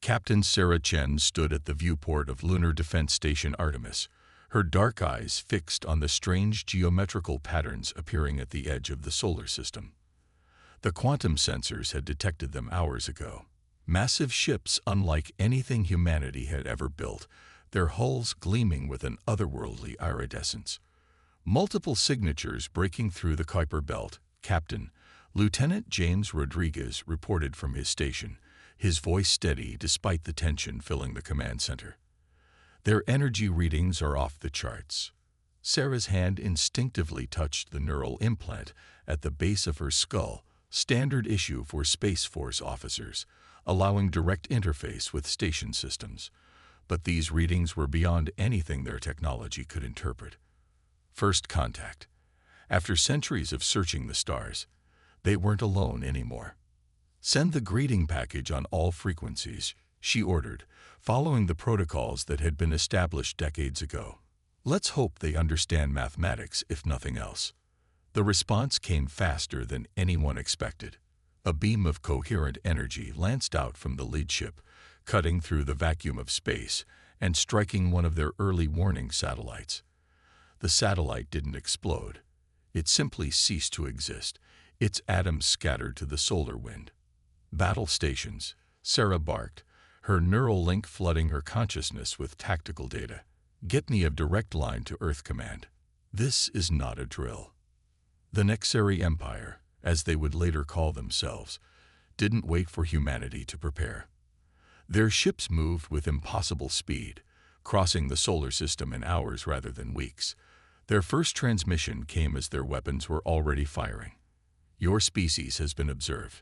Captain Sarah Chen stood at the viewport of Lunar Defense Station Artemis, her dark eyes fixed on the strange geometrical patterns appearing at the edge of the solar system. The quantum sensors had detected them hours ago. Massive ships unlike anything humanity had ever built, their hulls gleaming with an otherworldly iridescence. Multiple signatures breaking through the Kuiper belt. Captain, Lieutenant James Rodriguez reported from his station, his voice steady despite the tension filling the command center. Their energy readings are off the charts. Sarah's hand instinctively touched the neural implant at the base of her skull, standard issue for Space Force officers, allowing direct interface with station systems. But these readings were beyond anything their technology could interpret. First contact. After centuries of searching the stars, they weren't alone anymore. "Send the greeting package on all frequencies," she ordered, following the protocols that had been established decades ago. "Let's hope they understand mathematics, if nothing else." The response came faster than anyone expected. A beam of coherent energy lanced out from the lead ship, cutting through the vacuum of space and striking one of their early warning satellites. The satellite didn't explode. It simply ceased to exist, its atoms scattered to the solar wind. "Battle stations," Sarah barked, her neural link flooding her consciousness with tactical data. "Get me a direct line to Earth Command. This is not a drill." The Nexari Empire, as they would later call themselves, didn't wait for humanity to prepare. Their ships moved with impossible speed, crossing the solar system in hours rather than weeks. Their first transmission came as their weapons were already firing. "Your species has been observed.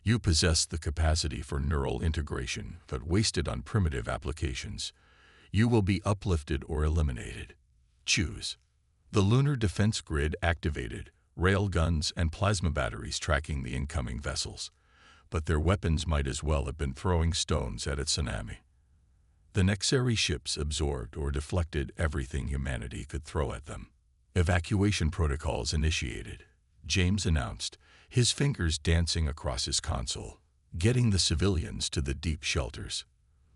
You possess the capacity for neural integration, but wasted on primitive applications. You will be uplifted or eliminated. Choose." The lunar defense grid activated, rail guns and plasma batteries tracking the incoming vessels. But their weapons might as well have been throwing stones at a tsunami. The Nexari ships absorbed or deflected everything humanity could throw at them. "Evacuation protocols initiated," James announced, his fingers dancing across his console, "getting the civilians to the deep shelters."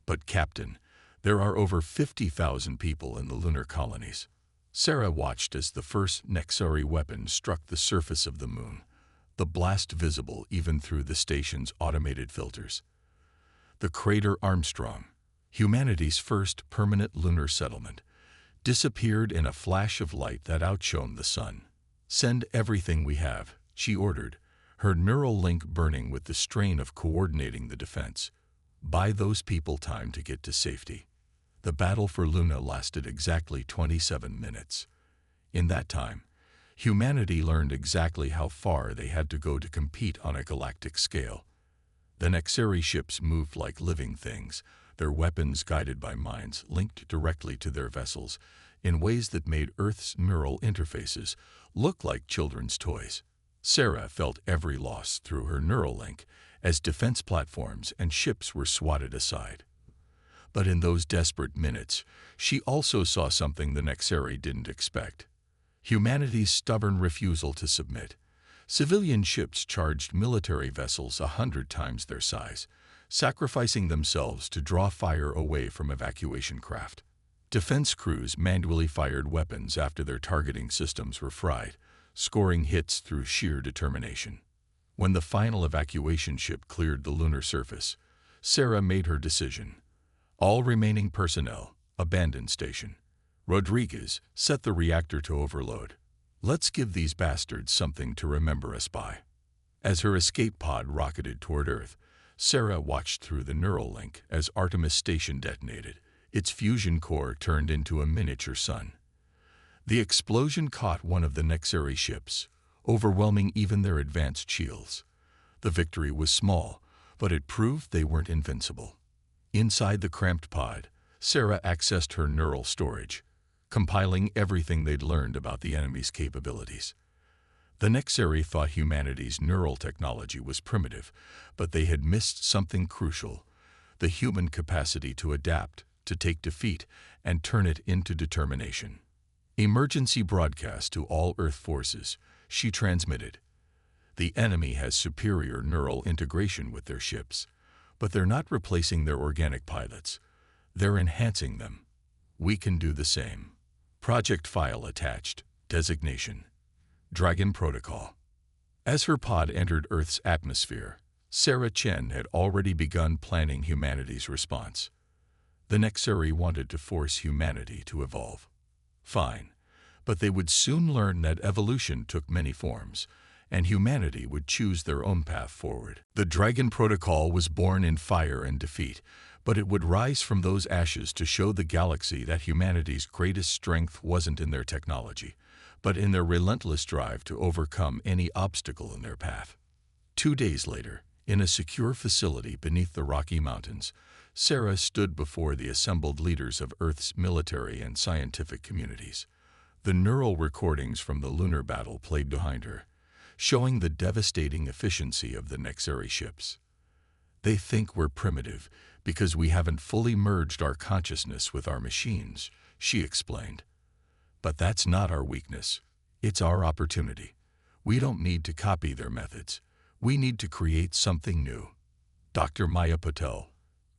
"But Captain, there are over 50,000 people in the lunar colonies." Sarah watched as the first Nexari weapon struck the surface of the moon, the blast visible even through the station's automated filters. The crater Armstrong, humanity's first permanent lunar settlement, disappeared in a flash of light that outshone the sun. "Send everything we have," she ordered, her neural link burning with the strain of coordinating the defense. "Buy those people time to get to safety." The battle for Luna lasted exactly 27 minutes. In that time, humanity learned exactly how far they had to go to compete on a galactic scale. The Nexari ships moved like living things, their weapons guided by minds linked directly to their vessels in ways that made Earth's neural interfaces look like children's toys. Sarah felt every loss through her neural link as defense platforms and ships were swatted aside. But in those desperate minutes, she also saw something the Nexari didn't expect. Humanity's stubborn refusal to submit. Civilian ships charged military vessels 100 times their size, sacrificing themselves to draw fire away from evacuation craft. Defense crews manually fired weapons after their targeting systems were fried, scoring hits through sheer determination. When the final evacuation ship cleared the lunar surface, Sarah made her decision. All remaining personnel, abandon station. Rodriguez set the reactor to overload. "Let's give these bastards something to remember us by." As her escape pod rocketed toward Earth, Sarah watched through the neural link as Artemis Station detonated. Its fusion core turned into a miniature sun. The explosion caught one of the Nexari ships, overwhelming even their advanced shields. The victory was small, but it proved they weren't invincible. Inside the cramped pod, Sarah accessed her neural storage, compiling everything they'd learned about the enemy's capabilities. The Nexari thought humanity's neural technology was primitive, but they had missed something crucial: the human capacity to adapt, to take defeat, and turn it into determination. "Emergency broadcast to all Earth forces," she transmitted. "The enemy has superior neural integration with their ships, But they're not replacing their organic pilots. They're enhancing them. We can do the same. Project file attached. Designation: Dragon Protocol. As her pod entered Earth's atmosphere, Sarah Chen had already begun planning humanity's response. The Nexari wanted to force humanity to evolve. Fine, but they would soon learn that evolution took many forms, and humanity would choose their own path forward. The Dragon Protocol was born in fire and defeat, but it would rise from those ashes to show the galaxy that humanity's greatest strength wasn't in their technology, but in their relentless drive to overcome any obstacle in their path. 2 days later, in a secure facility beneath the Rocky Mountains, Sarah stood before the assembled leaders of Earth's military and scientific communities. The neural recordings from the lunar battle played behind her, showing the devastating efficiency of the Nexari ships. They think we're primitive because we haven't fully merged our consciousness with our machines, she explained. But that's not our weakness. It's our opportunity. We don't need to copy their methods. We need to create something new. Dr. Maya Patel,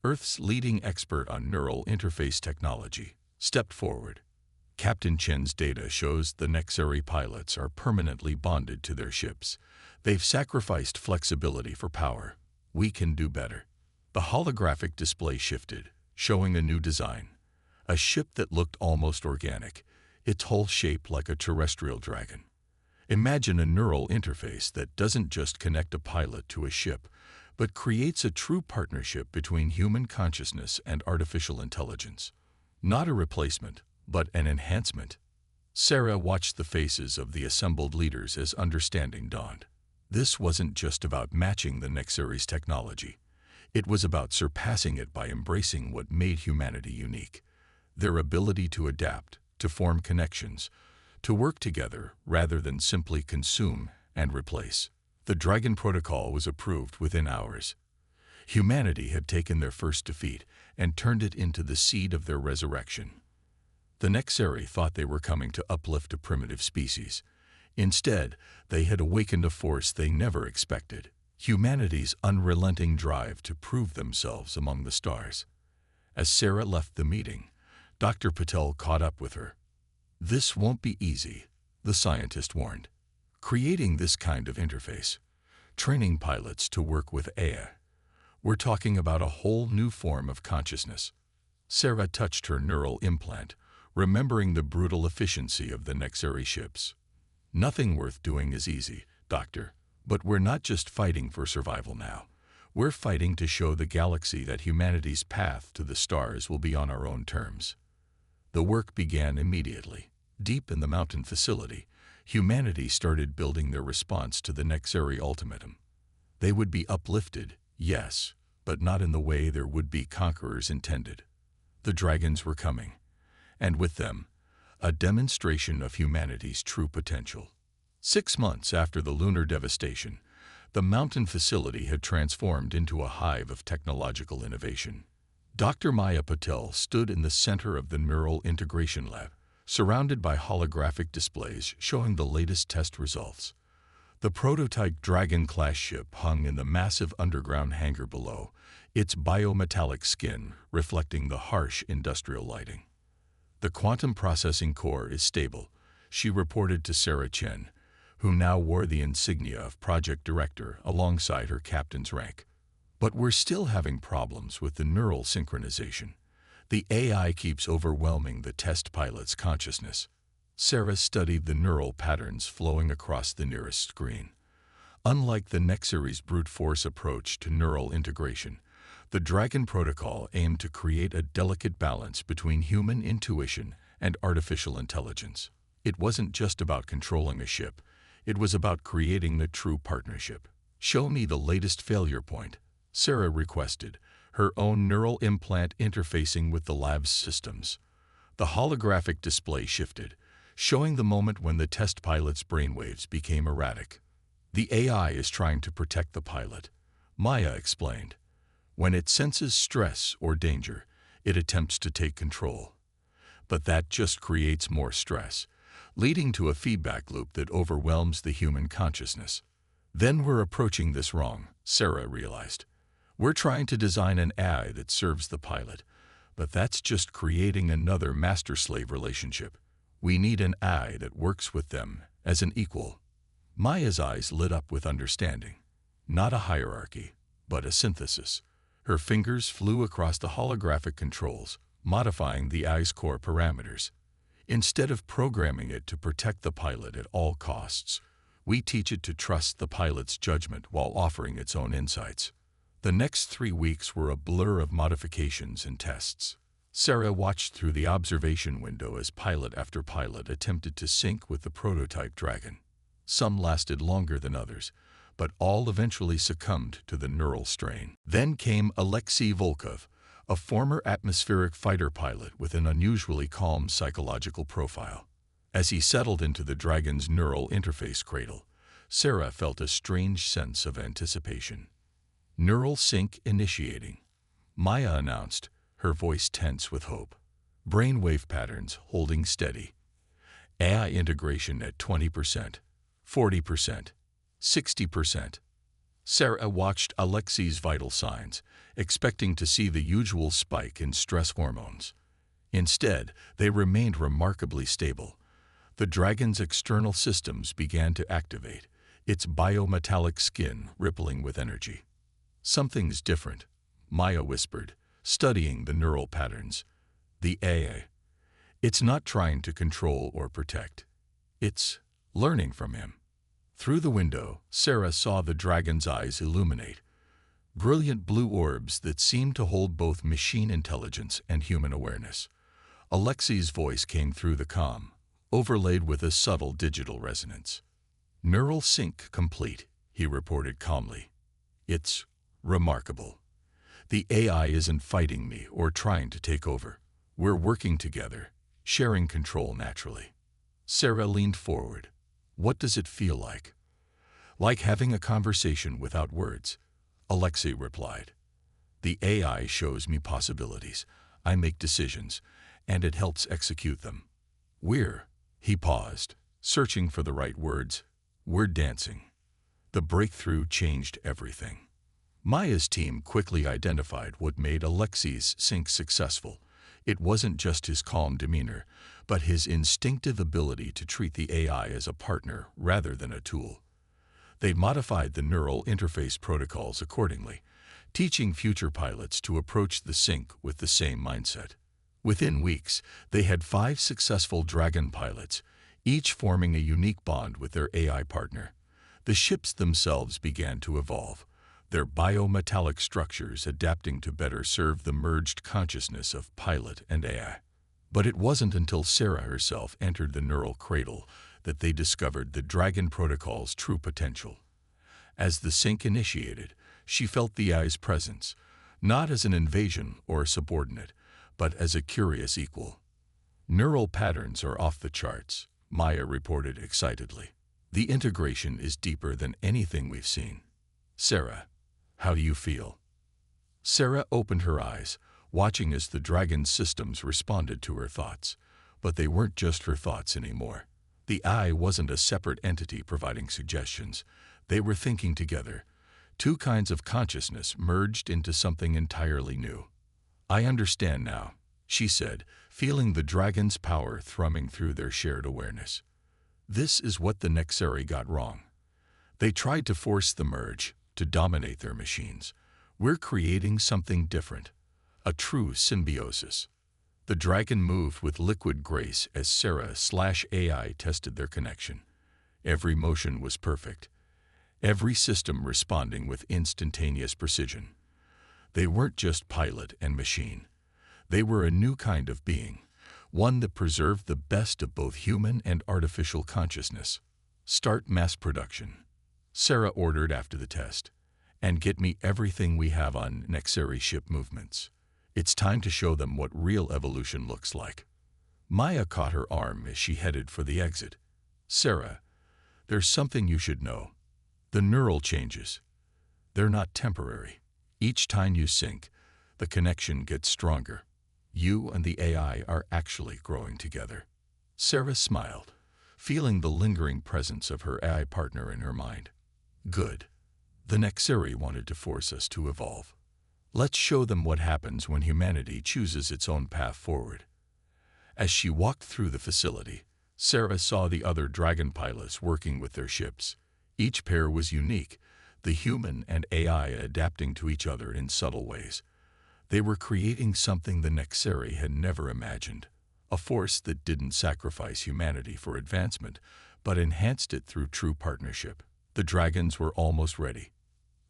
Earth's leading expert on neural interface technology, stepped forward. Captain Chen's data shows the Nexari pilots are permanently bonded to their ships. They've sacrificed flexibility for power. We can do better. The holographic display shifted, showing a new design. A ship that looked almost organic, its whole shape like a terrestrial dragon. Imagine a neural interface that doesn't just connect a pilot to a ship, but creates a true partnership between human consciousness and artificial intelligence. Not a replacement, but an enhancement. Sarah watched the faces of the assembled leaders as understanding dawned. This wasn't just about matching the Nexari's technology. It was about surpassing it by embracing what made humanity unique. Their ability to adapt, to form connections, to work together rather than simply consume and replace. The Dragon Protocol was approved within hours. Humanity had taken their first defeat and turned it into the seed of their resurrection. The Nexari thought they were coming to uplift a primitive species. Instead, they had awakened a force they never expected, humanity's unrelenting drive to prove themselves among the stars. As Sarah left the meeting, Dr. Patel caught up with her. This won't be easy, the scientist warned. Creating this kind of interface, training pilots to work with AI, we're talking about a whole new form of consciousness. Sarah touched her neural implant, remembering the brutal efficiency of the Nexari ships. Nothing worth doing is easy, Doctor, but we're not just fighting for survival now. We're fighting to show the galaxy that humanity's path to the stars will be on our own terms. The work began immediately. Deep in the mountain facility, humanity started building their response to the Nexari ultimatum. They would be uplifted, yes, but not in the way their would-be conquerors intended. The dragons were coming, and with them, a demonstration of humanity's true potential. 6 months after the lunar devastation, the mountain facility had transformed into a hive of technological innovation. Dr. Maya Patel stood in the center of the Neural Integration Lab, surrounded by holographic displays showing the latest test results. The prototype Dragon-class ship hung in the massive underground hangar below, its biometallic skin reflecting the harsh industrial lighting. The quantum processing core is stable, she reported to Sarah Chen, who now wore the insignia of project director alongside her captain's rank. But we're still having problems with the neural synchronization. The AI keeps overwhelming the test pilot's consciousness. Sarah studied the neural patterns flowing across the nearest screen. Unlike the Nexari's brute force approach to neural integration, the Dragon Protocol aimed to create a delicate balance between human intuition and artificial intelligence. It wasn't just about controlling a ship, it was about creating the true partnership. Show me the latest failure point, Sarah requested, her own neural implant interfacing with the lab's systems. The holographic display shifted, showing the moment when the test pilot's brainwaves became erratic. The AI is trying to protect the pilot, Maya explained. When it senses stress or danger, it attempts to take control. But that just creates more stress, leading to a feedback loop that overwhelms the human consciousness. Then we're approaching this wrong, Sarah realized. We're trying to design an AI that serves the pilot, but that's just creating another master-slave relationship. We need an AI that works with them as an equal." Maya's eyes lit up with understanding. Not a hierarchy, but a synthesis. Her fingers flew across the holographic controls, modifying the AI's core parameters. Instead of programming it to protect the pilot at all costs, we teach it to trust the pilot's judgment while offering its own insights. The next 3 weeks were a blur of modifications and tests. Sarah watched through the observation window as pilot after pilot attempted to sync with the prototype Dragon. Some lasted longer than others, but all eventually succumbed to the neural strain. Then came Alexei Volkov, a former atmospheric fighter pilot with an unusually calm psychological profile. As he settled into the Dragon's neural interface cradle, Sarah felt a strange sense of anticipation. "Neural sync initiating," Maya announced, her voice tense with hope. Brainwave patterns holding steady. AI integration at 20%, 40%, 60%. Sarah watched Alexei's vital signs, expecting to see the usual spike in stress hormones. Instead, they remained remarkably stable. The Dragon's external systems began to activate, its biometallic skin rippling with energy. "Something's different," Maya whispered, studying the neural patterns. "The AI. It's not trying to control or protect. It's learning from him." Through the window, Sarah saw the Dragon's eyes illuminate, brilliant blue orbs that seemed to hold both machine intelligence and human awareness. Alexei's voice came through the comm, overlaid with a subtle digital resonance. "Neural sync complete," he reported calmly. "It's remarkable. The AI isn't fighting me or trying to take over. We're working together, sharing control naturally." Sarah leaned forward. "What does it feel like?" "Like having a conversation without words," Alexei replied. "The AI shows me possibilities. I make decisions, and it helps execute them. He paused, searching for the right words. "We're dancing." The breakthrough changed everything. Maya's team quickly identified what made Alexei's sync successful. It wasn't just his calm demeanor, but his instinctive ability to treat the AI as a partner rather than a tool. They modified the neural interface protocols accordingly, teaching future pilots to approach the sync with the same mindset. Within weeks, they had 5 successful Dragon pilots, each forming a unique bond with their AI partner. The ships themselves began to evolve, their biometallic structures adapting to better serve the merged consciousness of pilot and AI. But it wasn't until Sarah herself entered the neural cradle that they discovered the Dragon protocol's true potential. As the sync initiated, she felt the AI's presence, not as an invasion or a subordinate, but as a curious equal. "Neural patterns are off the charts," Maya reported excitedly. "The integration is deeper than anything we've seen." "Sarah, how do you feel?" Sarah opened her eyes, watching as the Dragon's systems responded to her thoughts. But they weren't just her thoughts anymore. The I wasn't a separate entity providing suggestions. They were thinking together. 2 kinds of consciousness merged into something entirely new. "I understand now," she said, feeling the Dragon's power thrumming through their shared awareness. "This is what the Nexari got wrong. They tried to force the merge, to dominate their machines. We're creating something different, a true symbiosis." The Dragon moved with liquid grace as Sarah/AI tested their connection. Every motion was perfect, every system responding with instantaneous precision. They weren't just pilot and machine. They were a new kind of being, one that preserved the best of both human and artificial consciousness. "Start mass production," Sarah ordered after the test, "and get me everything we have on Nexari ship movements. It's time to show them what real evolution looks like." Maya caught her arm as she headed for the exit. "Sarah, there's something you should know. The neural changes. They're not temporary. Each time you sync, the connection gets stronger. You and the AI are actually growing together." Sarah smiled, feeling the lingering presence of her AI partner in her mind. "Good. The Nexari wanted to force us to evolve. Let's show them what happens when humanity chooses its own path forward. As she walked through the facility, Sarah saw the other dragon pilots working with their ships. Each pair was unique, the human and AI adapting to each other in subtle ways. They were creating something the Nexeri had never imagined, a force that didn't sacrifice humanity for advancement, but enhanced it through true partnership. The dragons were almost ready.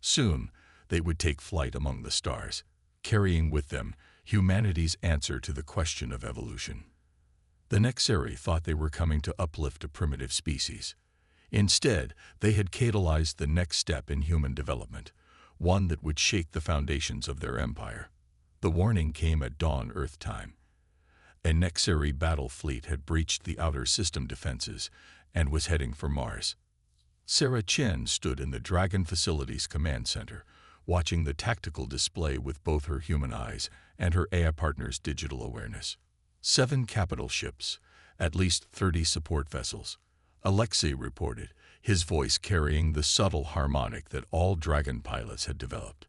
Soon, they would take flight among the stars, carrying with them humanity's answer to the question of evolution. The Nexeri thought they were coming to uplift a primitive species. Instead, they had catalyzed the next step in human development, one that would shake the foundations of their empire. The warning came at dawn Earth time. A Nexeri battle fleet had breached the outer system defenses and was heading for Mars. Sarah Chen stood in the Dragon Facilities Command Center, watching the tactical display with both her human eyes and her AI partner's digital awareness. 7 capital ships, at least 30 support vessels. Alexei reported, his voice carrying the subtle harmonic that all Dragon pilots had developed.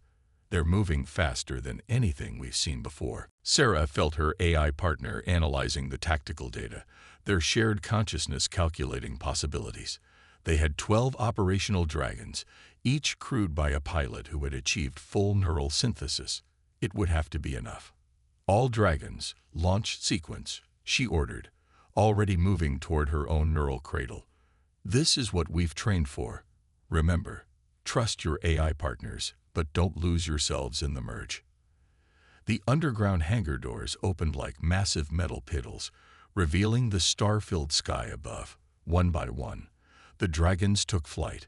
They're moving faster than anything we've seen before. Sarah felt her AI partner analyzing the tactical data, their shared consciousness calculating possibilities. They had 12 operational dragons, each crewed by a pilot who had achieved full neural synthesis. It would have to be enough. All dragons, launch sequence, she ordered, already moving toward her own neural cradle. This is what we've trained for. Remember, trust your AI partners, but don't lose yourselves in the merge. The underground hangar doors opened like massive metal piddles, revealing the star-filled sky above. One by one, the dragons took flight,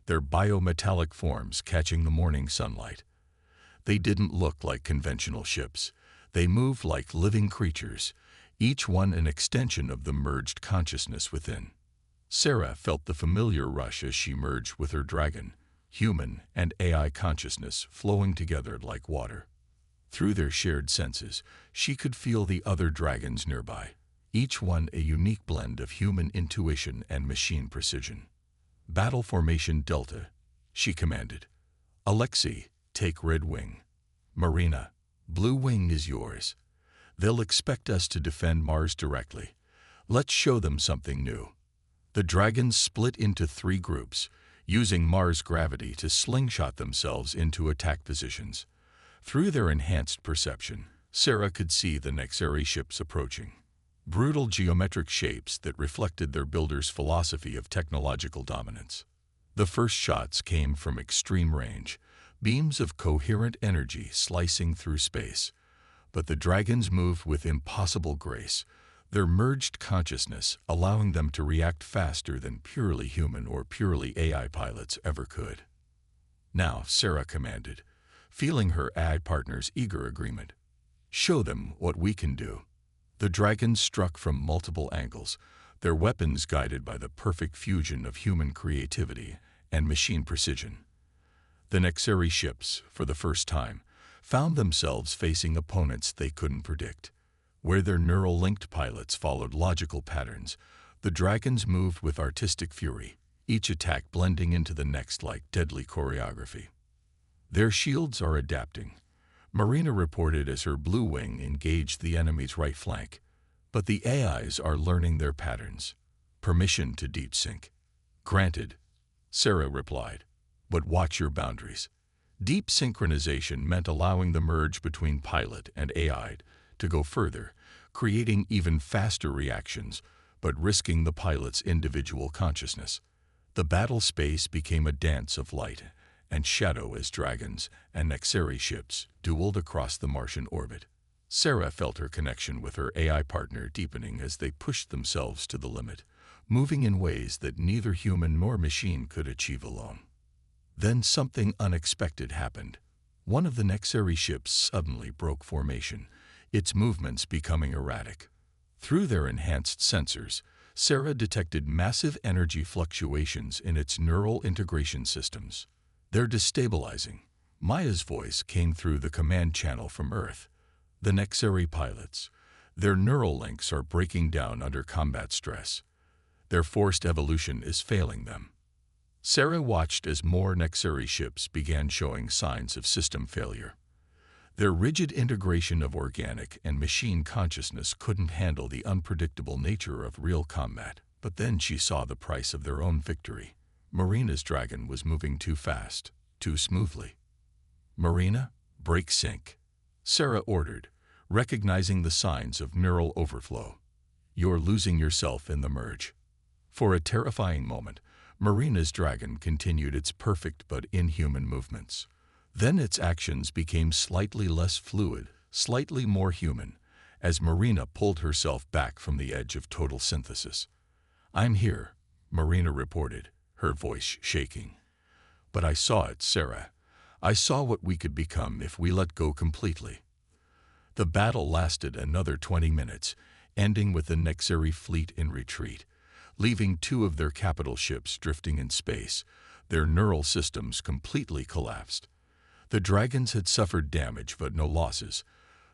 their biometallic forms catching the morning sunlight. They didn't look like conventional ships. They moved like living creatures, each one an extension of the merged consciousness within. Sarah felt the familiar rush as she merged with her dragon, human and AI consciousness flowing together like water. Through their shared senses, she could feel the other dragons nearby, each one a unique blend of human intuition and machine precision. Battle Formation Delta, she commanded. Alexei, take Red Wing. Marina, Blue Wing is yours. They'll expect us to defend Mars directly. Let's show them something new. The dragons split into 3 groups, using Mars gravity to slingshot themselves into attack positions. Through their enhanced perception, Sarah could see the Nexeri ships approaching. Brutal geometric shapes that reflected their builders' philosophy of technological dominance. The first shots came from extreme range, beams of coherent energy slicing through space. But the dragons moved with impossible grace, their merged consciousness allowing them to react faster than purely human or purely AI pilots ever could. Now, Sarah commanded, feeling her AI partner's eager agreement. Show them what we can do. The dragons struck from multiple angles, their weapons guided by the perfect fusion of human creativity and machine precision. The Nexeri ships, for the first time, found themselves facing opponents they couldn't predict. Where their neural-linked pilots followed logical patterns, the dragons moved with artistic fury, each attack blending into the next like deadly choreography. Their shields are adapting, Marina reported as her Blue Wing engaged the enemy's right flank. But the AIs are learning their patterns. Permission to deep sync. Granted, Sarah replied, but watch your boundaries. Deep synchronization meant allowing the merge between pilot and AI to go further, creating even faster reactions, but risking the pilot's individual consciousness. The battle space became a dance of light and shadow as dragons and Nexeri ships dueled across the Martian orbit. Sarah felt her connection with her AI partner deepening as they pushed themselves to the limit, moving in ways that neither human nor machine could achieve alone. Then something unexpected happened. One of the Nexeri ships suddenly broke formation, its movements becoming erratic. Through their enhanced sensors, Sarah detected massive energy fluctuations in its neural integration systems. They're destabilizing. Maya's voice came through the command channel from Earth. The Nexeri pilots, their neural links are breaking down under combat stress. Their forced evolution is failing them. Sarah watched as more Nexeri ships began showing signs of system failure. Their rigid integration of organic and machine consciousness couldn't handle the unpredictable nature of real combat. But then she saw the price of their own victory. Marina's dragon was moving too fast, too smoothly. "Marina, break sync," Sarah ordered, recognizing the signs of neural overflow. "You're losing yourself in the merge." For a terrifying moment, Marina's dragon continued its perfect but inhuman movements. Then its actions became slightly less fluid, slightly more human, as Marina pulled herself back from the edge of total synthesis. "I'm here," Marina reported, her voice shaking. "But I saw it, Sarah. I saw what we could become if we let go completely." The battle lasted another 20 minutes, ending with the Nexari fleet in retreat, leaving 2 of their capital ships drifting in space. Their neural systems completely collapsed. The dragons had suffered damage but no losses,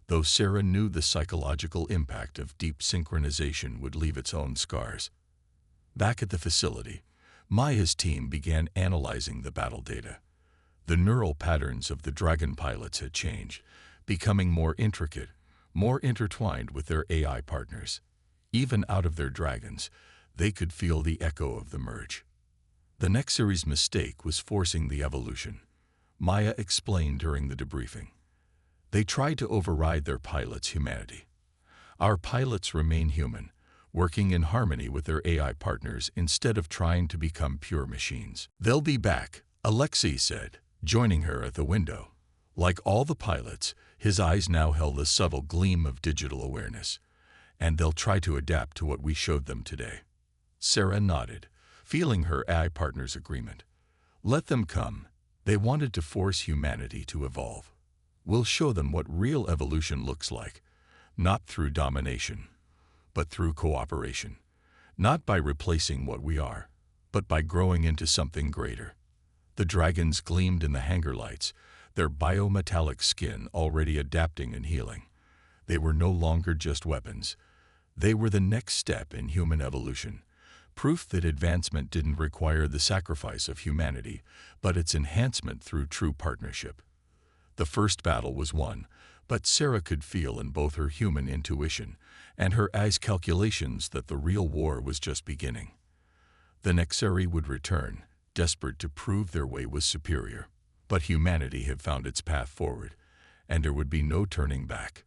though Sarah knew the psychological impact of deep synchronization would leave its own scars. Back at the facility, Maya's team began analyzing the battle data. The neural patterns of the dragon pilots had changed, becoming more intricate, more intertwined with their AI partners. Even out of their dragons, they could feel the echo of the merge. The Nexari's mistake was forcing the evolution, Maya explained during the debriefing. They tried to override their pilots' humanity. "Our pilots remain human, working in harmony with their AI partners instead of trying to become pure machines." "They'll be back," Alexei said, joining her at the window. Like all the pilots, his eyes now held a subtle gleam of digital awareness. "And they'll try to adapt to what we showed them today." Sarah nodded, feeling her AI partner's agreement. "Let them come. They wanted to force humanity to evolve. We'll show them what real evolution looks like, not through domination, but through cooperation. Not by replacing what we are, but by growing into something greater." The dragons gleamed in the hangar lights, their biometallic skin already adapting and healing. They were no longer just weapons. They were the next step in human evolution, proof that advancement didn't require the sacrifice of humanity, but its enhancement through true partnership. The first battle was won, but Sarah could feel in both her human intuition and her eyes' calculations that the real war was just beginning. The Nexari would return, desperate to prove their way was superior. But humanity had found its path forward, and there would be no turning back.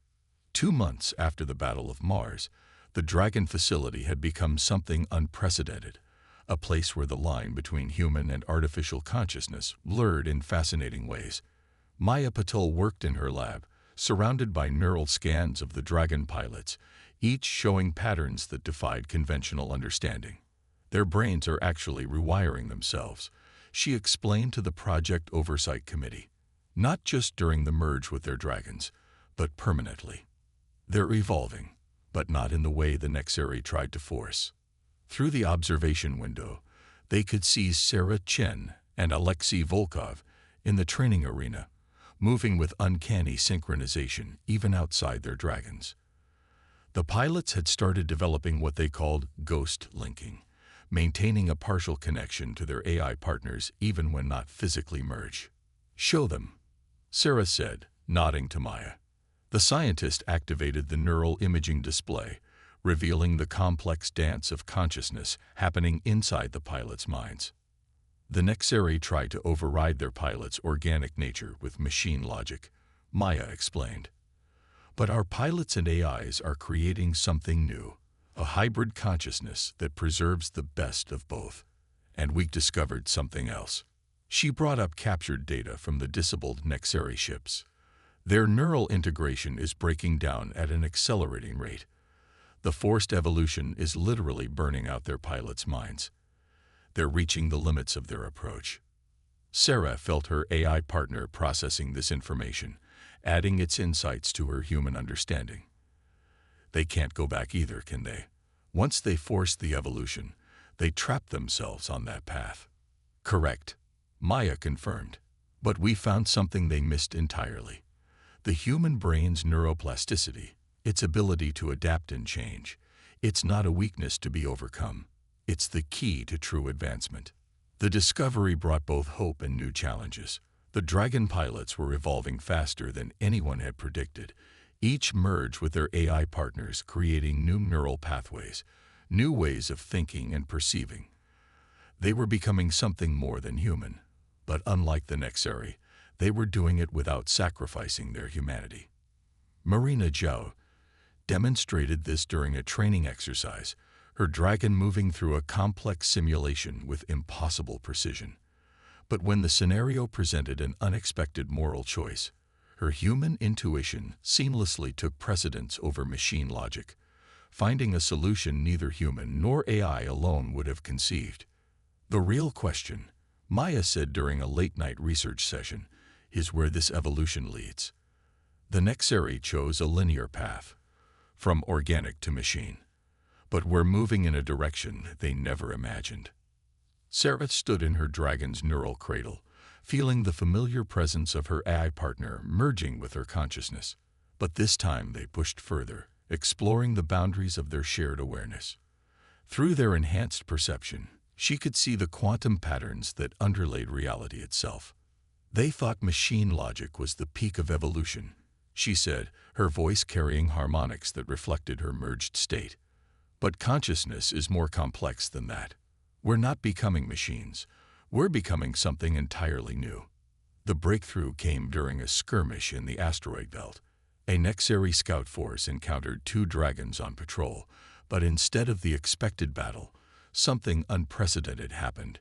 2 months after the Battle of Mars, the Dragon facility had become something unprecedented, a place where the line between human and artificial consciousness blurred in fascinating ways. Maya Patel worked in her lab, surrounded by neural scans of the Dragon pilots, each showing patterns that defied conventional understanding. "Their brains are actually rewiring themselves," she explained to the Project Oversight Committee. "Not just during the merge with their dragons, but permanently. They're evolving, but not in the way the Nexari tried to force." Through the observation window, they could see Sarah Chen and Alexei Volkov in the training arena, moving with uncanny synchronization even outside their dragons. The pilots had started developing what they called ghost linking, maintaining a partial connection to their AI partners even when not physically merged. "Show them," Sarah said, nodding to Maya. The scientist activated the neural imaging display, revealing the complex dance of consciousness happening inside the pilots' minds. The Nexari tried to override their pilots' organic nature with machine logic, Maya explained. "But our pilots and AIs are creating something new, a hybrid consciousness that preserves the best of both. And we discovered something else." She brought up captured data from the disabled Nexari ships. "Their neural integration is breaking down at an accelerating rate. The forced evolution is literally burning out their pilots' minds. They're reaching the limits of their approach." Sarah felt her AI partner processing this information, adding its insights to her human understanding. "They can't go back either, can they? Once they forced the evolution, they trapped themselves on that path." "Correct," Maya confirmed. "But we found something they missed entirely. The human brain's neuroplasticity, its ability to adapt and change. It's not a weakness to be overcome. It's the key to true advancement." The discovery brought both hope and new challenges. The Dragon pilots were evolving faster than anyone had predicted, each merged with their AI partners, creating new neural pathways, new ways of thinking and perceiving. They were becoming something more than human, but unlike the Nexari, they were doing it without sacrificing their humanity. Marina Zhao demonstrated this during a training exercise, her dragon moving through a complex simulation with impossible precision. But when the scenario presented an unexpected moral choice, her human intuition seamlessly took precedence over machine logic, finding a solution neither human nor AI alone would have conceived. The real question, Maya said during a late-night research session, is where this evolution leads. The Nexari chose a linear path, from organic to machine, but we're moving in a direction they never imagined. Sarah stood in her dragon's neural cradle, feeling the familiar presence of her AI partner merging with her consciousness. But this time they pushed further, exploring the boundaries of their shared awareness. Through their enhanced perception, she could see the quantum patterns that underlaid reality itself. They thought machine logic was the peak of evolution, she said, her voice carrying harmonics that reflected her merged state. But consciousness is more complex than that. We're not becoming machines. We're becoming something entirely new. The breakthrough came during a skirmish in the asteroid belt. A Nexari scout force encountered two dragons on patrol, but instead of the expected battle, something unprecedented happened.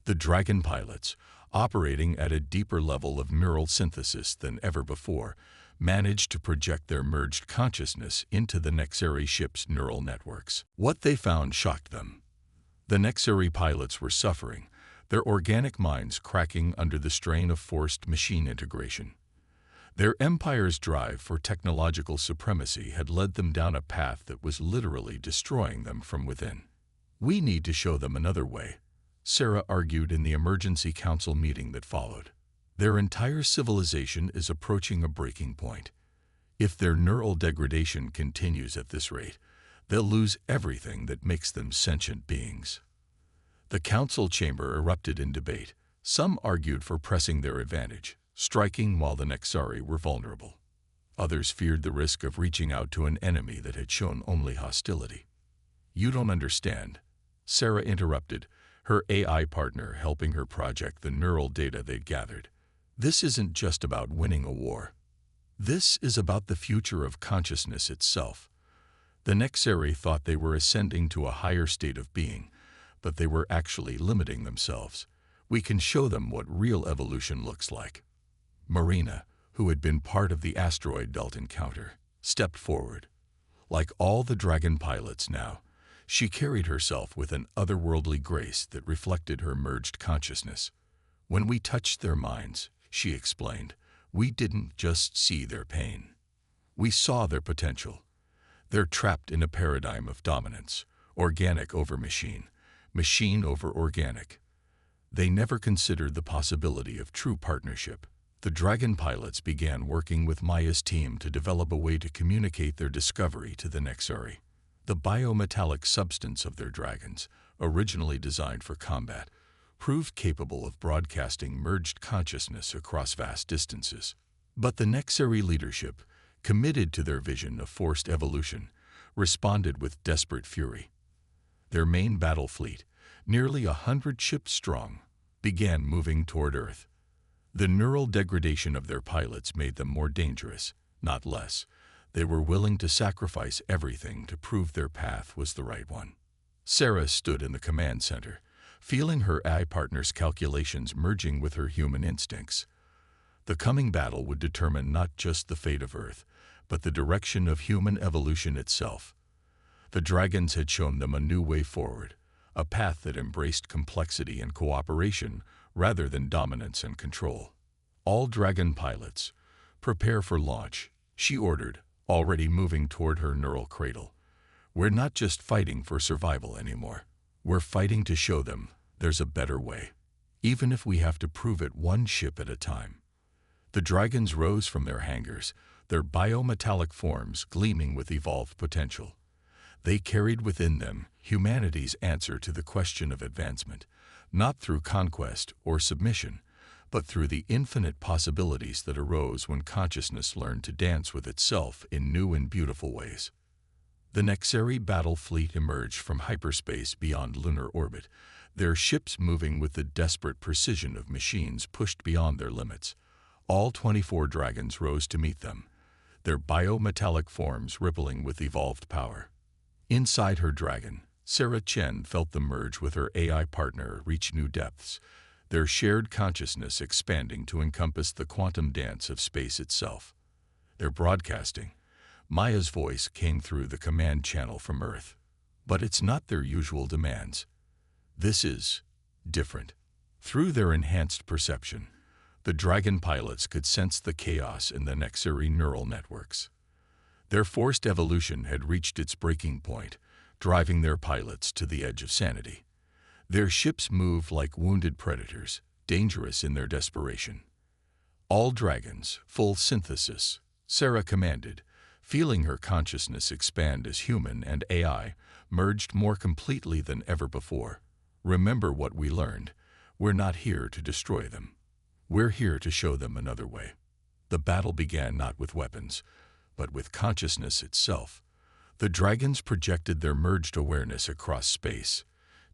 The dragon pilots, operating at a deeper level of neural synthesis than ever before, managed to project their merged consciousness into the Nexari ship's neural networks. What they found shocked them. The Nexari pilots were suffering, their organic minds cracking under the strain of forced machine integration. Their empire's drive for technological supremacy had led them down a path that was literally destroying them from within. We need to show them another way, Sarah argued in the emergency council meeting that followed. Their entire civilization is approaching a breaking point. If their neural degradation continues at this rate, they'll lose everything that makes them sentient beings. The council chamber erupted in debate. Some argued for pressing their advantage, striking while the Nexari were vulnerable. Others feared the risk of reaching out to an enemy that had shown only hostility. You don't understand, Sarah interrupted, her AI partner helping her project the neural data they'd gathered. This isn't just about winning a war. This is about the future of consciousness itself. The Nexari thought they were ascending to a higher state of being, but they were actually limiting themselves. We can show them what real evolution looks like. Marina, who had been part of the asteroid belt encounter, stepped forward. Like all the dragon pilots now, she carried herself with an otherworldly grace that reflected her merged consciousness. When we touched their minds, she explained, we didn't just see their pain. We saw their potential. They're trapped in a paradigm of dominance, organic over machine, machine over organic. They never considered the possibility of true partnership. The dragon pilots began working with Maya's team to develop a way to communicate their discovery to the Nexari. The biometallic substance of their dragons, originally designed for combat, proved capable of broadcasting merged consciousness across vast distances. But the Nexari leadership, committed to their vision of forced evolution, responded with desperate fury. Their main battle fleet, nearly 100 ships strong, began moving toward Earth. The neural degradation of their pilots made them more dangerous, not less. They were willing to sacrifice everything to prove their path was the right one. Sarah stood in the command center, feeling her AI partner's calculations merging with her human instincts. The coming battle would determine not just the fate of Earth, but the direction of human evolution itself. The dragons had shown them a new way forward, a path that embraced complexity and cooperation rather than dominance and control. All dragon pilots, prepare for launch, she ordered, already moving toward her neural cradle. We're not just fighting for survival anymore. We're fighting to show them there's a better way, even if we have to prove it one ship at a time. The dragons rose from their hangars, their biometallic forms gleaming with evolved potential. They carried within them humanity's answer to the question of advancement, not through conquest or submission, but through the infinite possibilities that arose when consciousness learned to dance with itself in new and beautiful ways. The Nexari battle fleet emerged from hyperspace beyond lunar orbit, their ships moving with the desperate precision of machines pushed beyond their limits. All 24 dragons rose to meet them, their biometallic forms rippling with evolved power. Inside her dragon, Sarah Chen felt the merge with her AI partner reach new depths, their shared consciousness expanding to encompass the quantum dance of space itself. Their broadcasting, Maya's voice came through the command channel from Earth. But it's not their usual demands. This is different. Through their enhanced perception, the dragon pilots could sense the chaos in the Nexari neural networks. Their forced evolution had reached its breaking point, driving their pilots to the edge of sanity. Their ships moved like wounded predators, dangerous in their desperation. All dragons, full synthesis, Sarah commanded, feeling her consciousness expand as human and AI merged more completely than ever before. Remember what we learned. We're not here to destroy them. We're here to show them another way. The battle began not with weapons, but with consciousness itself. The dragons projected their merged awareness across space,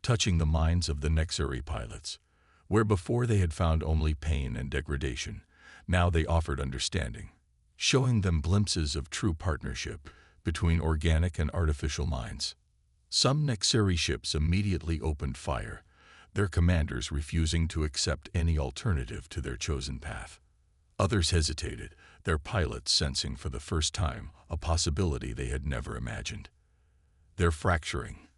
touching the minds of the Nexari pilots. Where before they had found only pain and degradation, now they offered understanding, showing them glimpses of true partnership between organic and artificial minds. Some Nexari ships immediately opened fire, their commanders refusing to accept any alternative to their chosen path. Others hesitated, their pilots sensing for the first time a possibility they had never imagined. They're fracturing,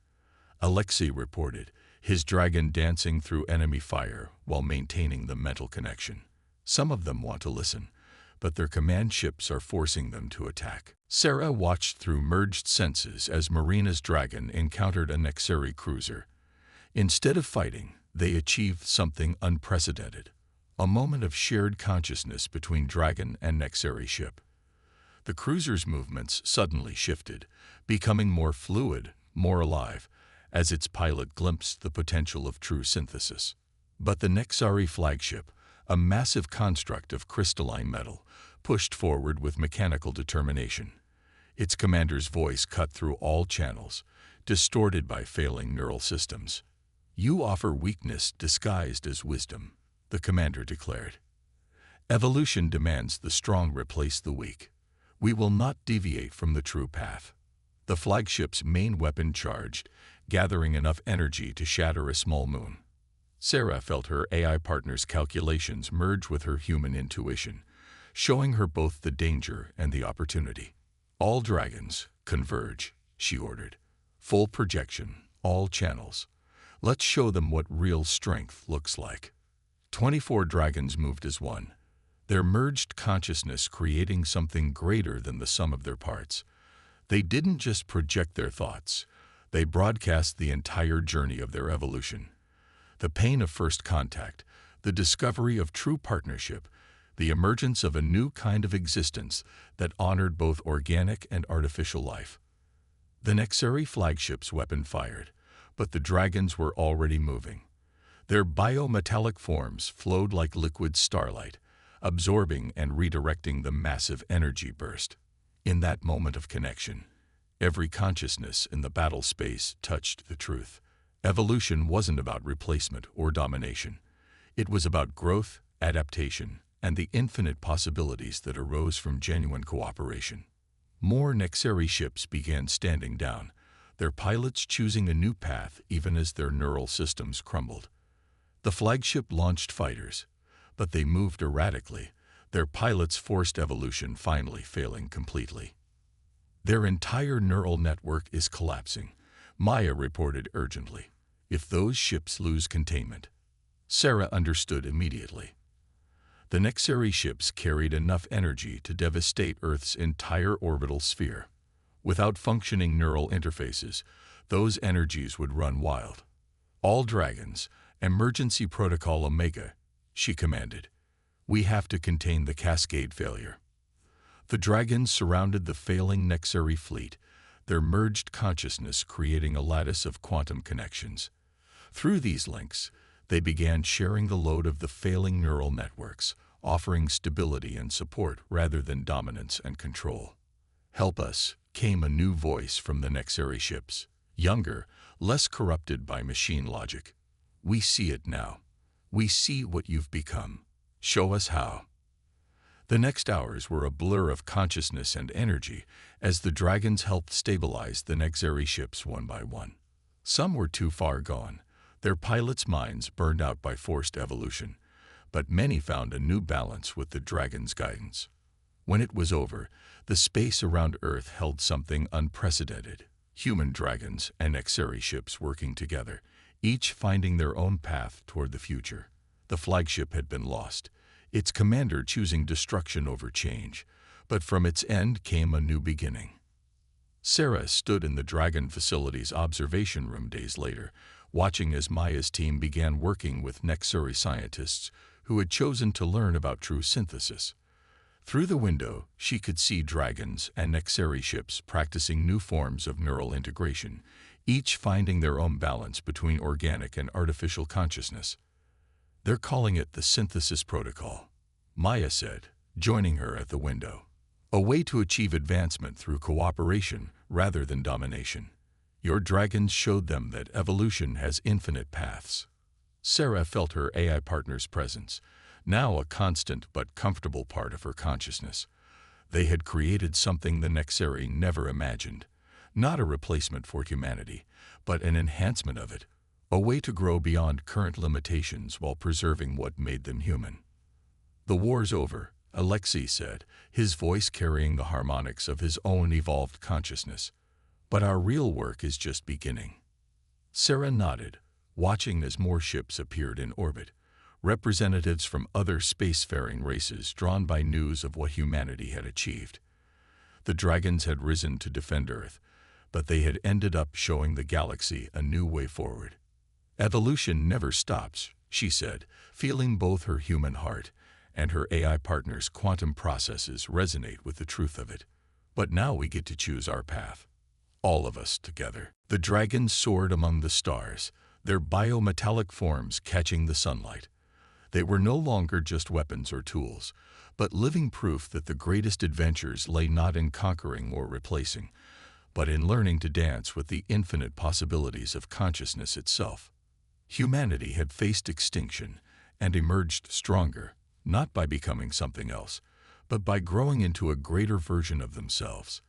Alexei reported, his dragon dancing through enemy fire while maintaining the mental connection. Some of them want to listen, but their command ships are forcing them to attack. Sarah watched through merged senses as Marina's dragon encountered a Nexari cruiser. Instead of fighting, they achieved something unprecedented, a moment of shared consciousness between dragon and Nexari ship. The cruiser's movements suddenly shifted, becoming more fluid, more alive, as its pilot glimpsed the potential of true synthesis. But the Nexari flagship, a massive construct of crystalline metal, pushed forward with mechanical determination. Its commander's voice cut through all channels, distorted by failing neural systems. "You offer weakness disguised as wisdom," the commander declared. "Evolution demands the strong replace the weak. We will not deviate from the true path." The flagship's main weapon charged, gathering enough energy to shatter a small moon. Sarah felt her AI partner's calculations merge with her human intuition, showing her both the danger and the opportunity. "All dragons, converge," she ordered. "Full projection, all channels. Let's show them what real strength looks like." 24 dragons moved as one, their merged consciousness creating something greater than the sum of their parts. They didn't just project their thoughts, they broadcast the entire journey of their evolution. The pain of first contact, the discovery of true partnership, the emergence of a new kind of existence that honored both organic and artificial life. The Nexari flagship's weapon fired, but the dragons were already moving. Their biometallic forms flowed like liquid starlight, absorbing and redirecting the massive energy burst. In that moment of connection, every consciousness in the battle space touched the truth. Evolution wasn't about replacement or domination. It was about growth, adaptation, and the infinite possibilities that arose from genuine cooperation. More Nexari ships began standing down, their pilots choosing a new path even as their neural systems crumbled. The flagship launched fighters, but they moved erratically, their pilots' forced evolution finally failing completely. "Their entire neural network is collapsing," Maya reported urgently. "If those ships lose containment." Sarah understood immediately. The Nexari ships carried enough energy to devastate Earth's entire orbital sphere. Without functioning neural interfaces, those energies would run wild. "All dragons, emergency protocol Omega," she commanded. "We have to contain the cascade failure." The dragons surrounded the failing Nexari fleet, their merged consciousness creating a lattice of quantum connections. Through these links, They began sharing the load of the failing neural networks, offering stability and support rather than dominance and control. "Help us," came a new voice from the Nexari ships, younger, less corrupted by machine logic. "We see it now. We see what you've become. Show us how." The next hours were a blur of consciousness and energy as the dragons helped stabilize the Nexari ships one by one. Some were too far gone, their pilots' minds burned out by forced evolution, but many found a new balance with the dragon's guidance. When it was over, the space around Earth held something unprecedented. Human dragons and Nexari ships working together, each finding their own path toward the future. The flagship had been lost, its commander choosing destruction over change, but from its end came a new beginning. Sarah stood in the Dragon facility's observation room days later, watching as Maya's team began working with Nexari scientists who had chosen to learn about true synthesis. Through the window, she could see dragons and Nexari ships practicing new forms of neural integration, each finding their own balance between organic and artificial consciousness. "They're calling it the synthesis protocol," Maya said, joining her at the window. "A way to achieve advancement through cooperation rather than domination. Your dragons showed them that evolution has infinite paths." Sarah felt her AI partner's presence, now a constant but comfortable part of her consciousness. They had created something the Nexari never imagined, not a replacement for humanity, but an enhancement of it, a way to grow beyond current limitations while preserving what made them human. "The war's over," Alexei said, his voice carrying the harmonics of his own evolved consciousness. "But our real work is just beginning." Sarah nodded, watching as more ships appeared in orbit, representatives from other spacefaring races drawn by news of what humanity had achieved. The dragons had risen to defend Earth, but they had ended up showing the galaxy a new way forward. "Evolution never stops," she said, feeling both her human heart and her AI partner's quantum processes resonate with the truth of it. "But now we get to choose our path. All of us together." The dragons soared among the stars, their biometallic forms catching the sunlight. They were no longer just weapons or tools, but living proof that the greatest adventures lay not in conquering or replacing, but in learning to dance with the infinite possibilities of consciousness itself. Humanity had faced extinction and emerged stronger, not by becoming something else, but by growing into a greater version of themselves.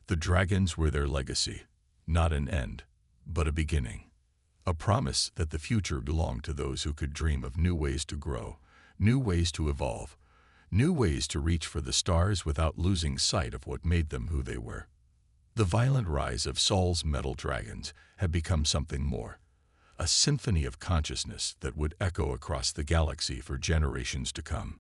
The dragons were their legacy, not an end, but a beginning. A promise that the future belonged to those who could dream of new ways to grow, new ways to evolve, new ways to reach for the stars without losing sight of what made them who they were. The violent rise of Saul's metal dragons had become something more, a symphony of consciousness that would echo across the galaxy for generations to come.